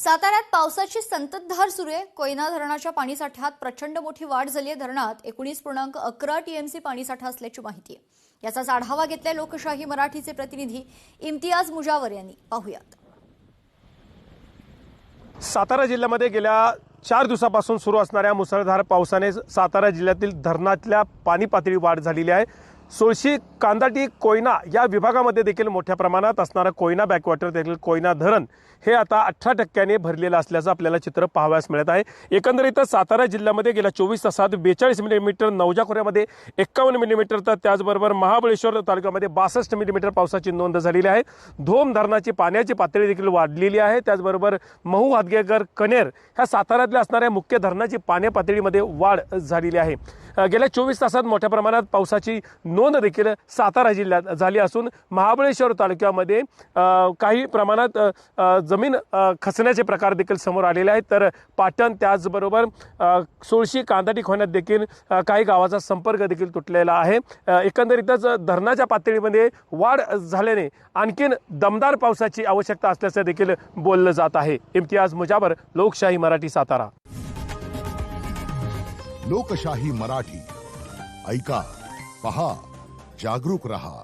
साताऱ्यात पावसाची संततधार सुरू आहे। कोयना धरणाच्या पाणीसाठ्यात प्रचंड मोठी वाढ झाली आहे। धरणात 19.11 टीएमसी पाणीसाठा असल्याची माहिती आहे। याचाच आढावा घेतलाय लोकशाही मराठीचे प्रतिनिधी इम्तियाज मुजावर यांनी। पाहूयात। सातारा जिल्ह्यामध्ये गेल्या 4 दिवसापासून सुरू असणाऱ्या मुसळधार पावसाने सातारा जिल्ह्यातील धरणातल्या पाणी पातळी वाढ झालेली आहे। सोळशी, कांदाटी, कोयना या विभागामध्ये देखील मोठ्या प्रमाणात असणारा कोयना बॅकवॉटर देखील कोयना धरण हे आता 18% भरलेलं असल्याचं आपल्याला चित्र पाहावयास मिळत आहे। एकंदरीतच सातारा जिल्ह्यामध्ये गेल्या 24 तासात 42 मिलीमीटर, नवजा खोऱ्यामध्ये 51 मिलीमीटर, तर त्याचबरोबर महाबळेश्वर तालुक्यामध्ये 62 मिलीमीटर पावसाची नोंद झालेली आहे। धोम धरणाची पाण्याची पातळी देखील वाढलेली आहे। त्याचबरोबर महू, हातगेकर, कनेर ह्या साताऱ्यातल्या असणाऱ्या मुख्य धरणाची पाणी पातळीमध्ये वाढ झालेली आहे। गेल्या 24 तासात मोठ्या प्रमाणात पावसाची नोंद देखील सातारा जिल्ह्यात झाली असून महाबळेश्वर तालुक्यामध्ये काही प्रमाणात जमीन खचण्याचे प्रकार देखील समोर आलेले आहेत। तर पाटण, त्याचबरोबर सोळशी, कांदाटी खोऱ्यात देखील काही गावाचा संपर्क देखील तुटलेला आहे। एकंदरीतच धरणाच्या पातळीमध्ये वाढ झाल्याने आणखीन दमदार पावसाची आवश्यकता असल्याचं देखील बोललं जात आहे। इम्तियाज मुजावर, लोकशाही मराठी, सातारा। लोकशाही मराठी, ऐका, पहा, जागरूक रहा।